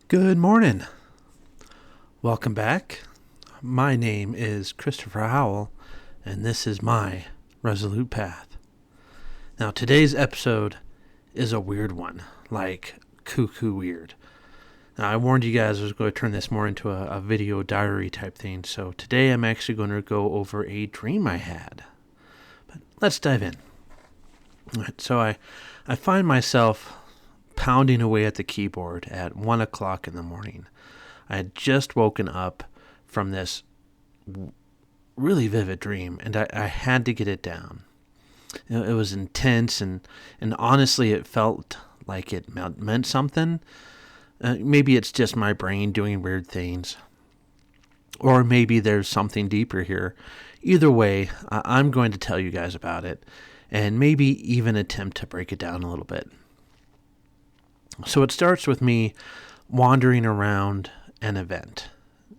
Good morning. Welcome back. My name is Christopher Howell, and this is my Resolute Path. Now, today's episode is a weird one, like cuckoo weird. Now, I warned you guys I was going to turn this more into a video diary type thing, so today I'm actually going to go over a dream I had. But let's dive in. All right, so I find myself pounding away at the keyboard at 1 o'clock in the morning. I had just woken up from this really vivid dream, and I had to get it down. It was intense, and honestly, it felt like it meant something. Maybe it's just my brain doing weird things, or maybe there's something deeper here. Either way, I'm going to tell you guys about it, and maybe even attempt to break it down a little bit. So it starts with me wandering around an event.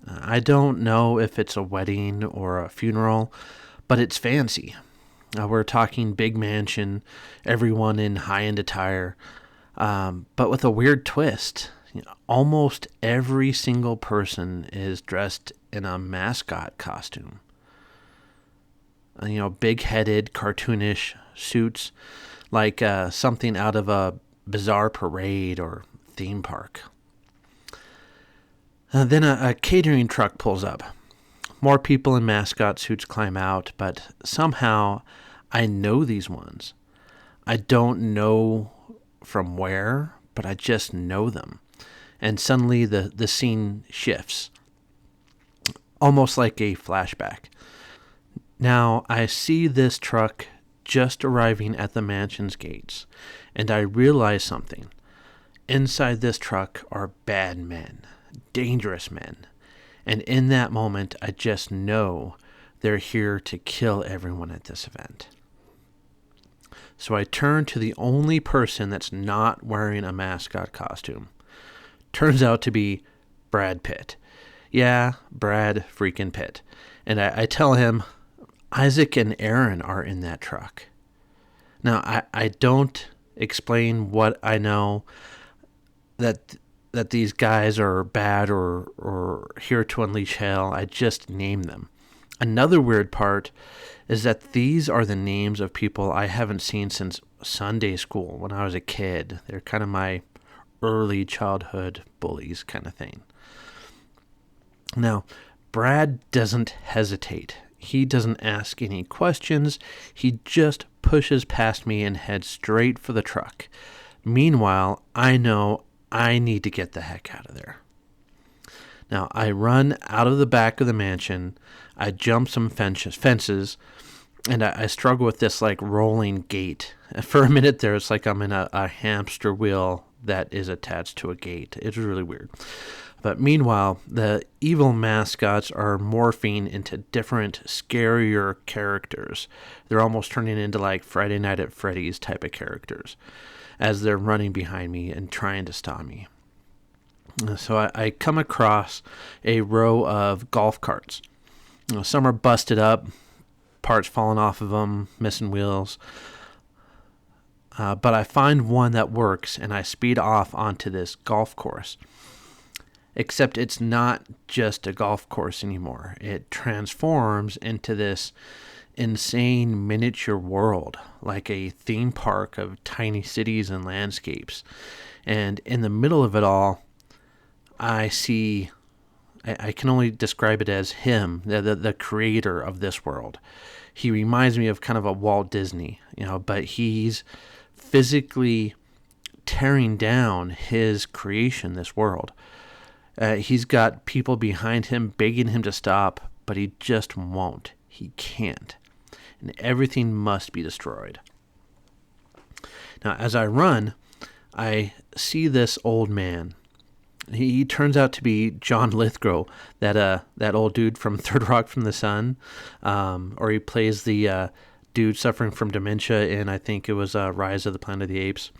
I don't know if it's a wedding or a funeral, but it's fancy. We're talking big mansion, everyone in high-end attire, but with a weird twist. Almost every single person is dressed in a mascot costume. Big-headed, cartoonish suits, like something out of a bizarre parade or theme park. Then a catering truck pulls up. More people in mascot suits climb out, but somehow I know these ones. I don't know from where, but I just know them. And suddenly the scene shifts, almost like a flashback. Now I see this truck just arriving at the mansion's gates, and I realize something. Inside this truck are bad men, dangerous men, and in that moment I just know they're here to kill everyone at this event. So I turn to the only person that's not wearing a mascot costume. Turns out to be Brad Pitt. Yeah, Brad freaking Pitt. And I tell him, Isaac and Aaron are in that truck. Now, I don't explain what I know, that these guys are bad or here to unleash hell. I just name them. Another weird part is that these are the names of people I haven't seen since Sunday school when I was a kid. They're kind of my early childhood bullies kind of thing. Now, Brad doesn't hesitate. He doesn't ask any questions. He just pushes past me and heads straight for the truck. Meanwhile, I know I need to get the heck out of there. Now, I run out of the back of the mansion. I jump some fences, and I struggle with this like rolling gate. For a minute there, it's like I'm in a hamster wheel that is attached to a gate. It's really weird. But meanwhile, the evil mascots are morphing into different, scarier characters. They're almost turning into like Friday Night at Freddy's type of characters as they're running behind me and trying to stop me. So I come across a row of golf carts. Some are busted up, parts falling off of them, missing wheels. But I find one that works, and I speed off onto this golf course. Except it's not just a golf course anymore. It transforms into this insane miniature world, like a theme park of tiny cities and landscapes. And in the middle of it all, I can only describe it as him, the creator of this world. He reminds me of kind of a Walt Disney, but he's physically tearing down his creation, this world. He's got people behind him begging him to stop, but he just won't. He can't. And everything must be destroyed. Now, as I run, I see this old man. He turns out to be John Lithgow, that old dude from Third Rock from the Sun, or he plays the dude suffering from dementia in, I think it was Rise of the Planet of the Apes.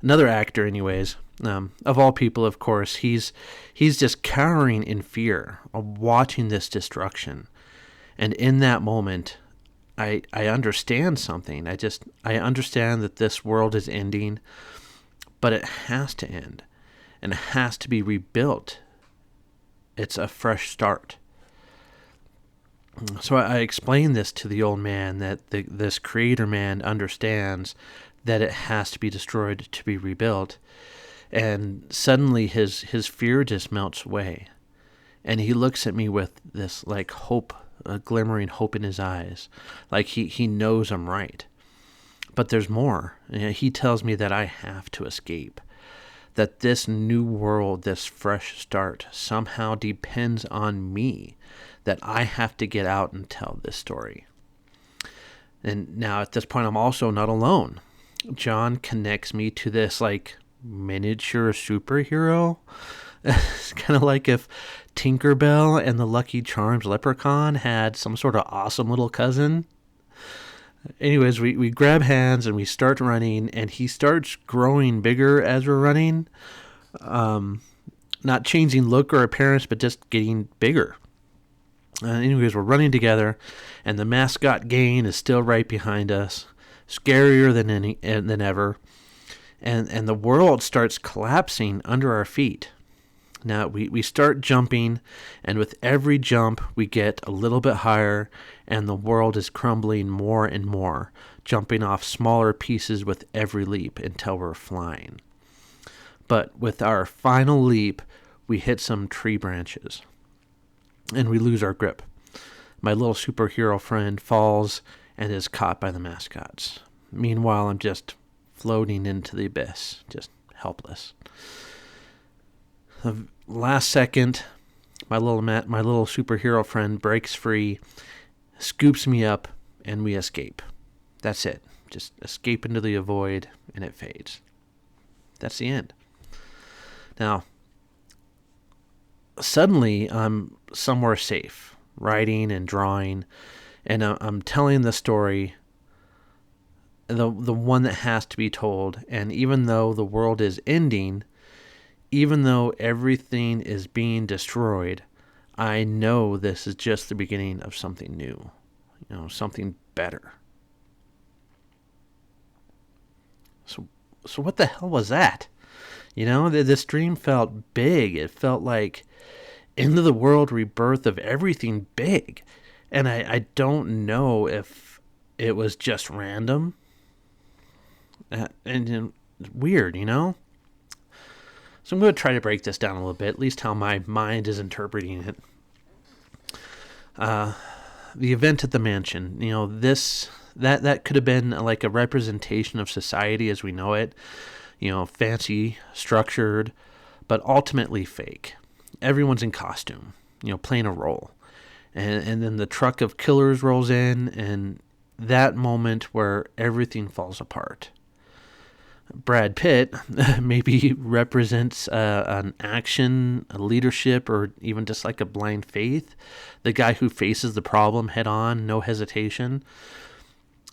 Another actor, anyways. Of all people, of course, he's just cowering in fear of watching this destruction. And in that moment, I understand something. I understand that this world is ending, but it has to end. and it has to be rebuilt. It's a fresh start. So I explained this to the old man, that this creator man understands that it has to be destroyed to be rebuilt. And suddenly his fear just melts away. And he looks at me with this like hope, a glimmering hope in his eyes. Like he knows I'm right. But there's more. He tells me that I have to escape. That this new world, this fresh start, somehow depends on me. That I have to get out and tell this story. And now at this point, I'm also not alone. John connects me to this like miniature superhero. It's kind of like if Tinkerbell and the Lucky Charms leprechaun had some sort of awesome little cousin. Anyways, we grab hands and we start running, and he starts growing bigger as we're running. Not changing look or appearance, but just getting bigger. Anyways, we're running together, and the mascot gang is still right behind us, scarier than ever, and the world starts collapsing under our feet. Now, we start jumping, and with every jump, we get a little bit higher, and the world is crumbling more and more, jumping off smaller pieces with every leap until we're flying. But with our final leap, we hit some tree branches, and we lose our grip. My little superhero friend falls and is caught by the mascots. Meanwhile, I'm just floating into the abyss, just helpless. The last second, my little superhero friend breaks free, scoops me up, and we escape. That's it. Just escape into the void, and it fades. That's the end. Now, suddenly, I'm somewhere safe, writing and drawing, and I'm telling the story, the one that has to be told. And even though the world is ending, even though everything is being destroyed, I know this is just the beginning of something new, something better. So what the hell was that? This dream felt big. It felt like end of the world rebirth of everything big. And I don't know if it was just random. And weird, So I'm going to try to break this down a little bit, at least how my mind is interpreting it. The event at the mansion, that could have been like a representation of society as we know it, fancy, structured, but ultimately fake. Everyone's in costume, playing a role. And then the truck of killers rolls in, and that moment where everything falls apart. Brad Pitt maybe represents an action, a leadership, or even just like a blind faith. The guy who faces the problem head on, no hesitation.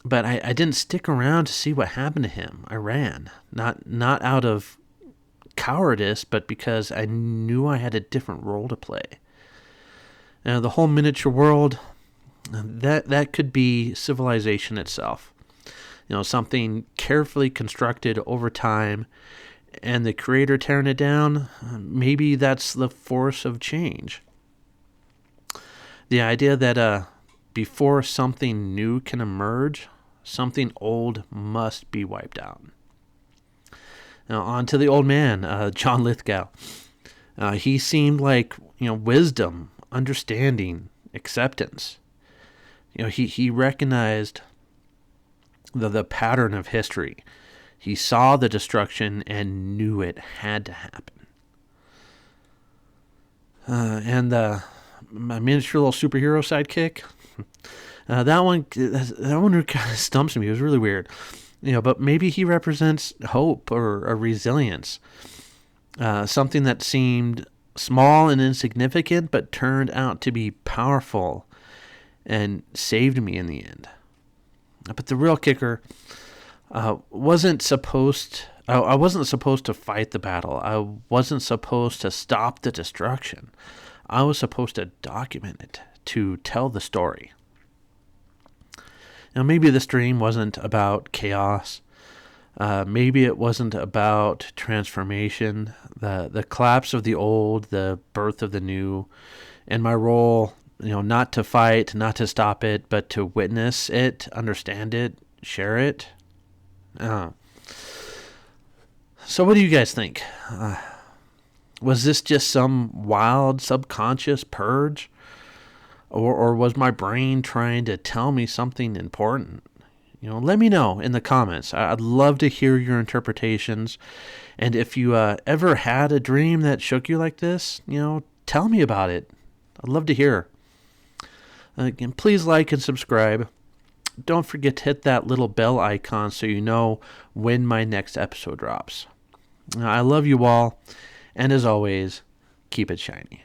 But I didn't stick around to see what happened to him. I ran, not out of cowardice, but because I knew I had a different role to play. Now, the whole miniature world, that could be civilization itself. Something carefully constructed over time, and the creator tearing it down, maybe that's the force of change. The idea that before something new can emerge, something old must be wiped out. Now, on to the old man, John Lithgow. He seemed like, wisdom, understanding, acceptance. He recognized the pattern of history. He saw the destruction and knew it had to happen. And my miniature little superhero sidekick, that one kind of stumps me. It was really weird. But maybe he represents hope or a resilience. Something that seemed small and insignificant, but turned out to be powerful and saved me in the end. But the real kicker I wasn't supposed to fight the battle. I wasn't supposed to stop the destruction. I was supposed to document it, to tell the story. Now, maybe this dream wasn't about chaos. Maybe it wasn't about transformation, the collapse of the old, the birth of the new, and my role, not to fight, not to stop it, but to witness it, understand it, share it. Uh, so, what do you guys think? Was this just some wild subconscious purge? Or was my brain trying to tell me something important? Let me know in the comments. I'd love to hear your interpretations. And if you ever had a dream that shook you like this, tell me about it. I'd love to hear. Again, please like and subscribe. Don't forget to hit that little bell icon so you know when my next episode drops. I love you all. And as always, keep it shiny.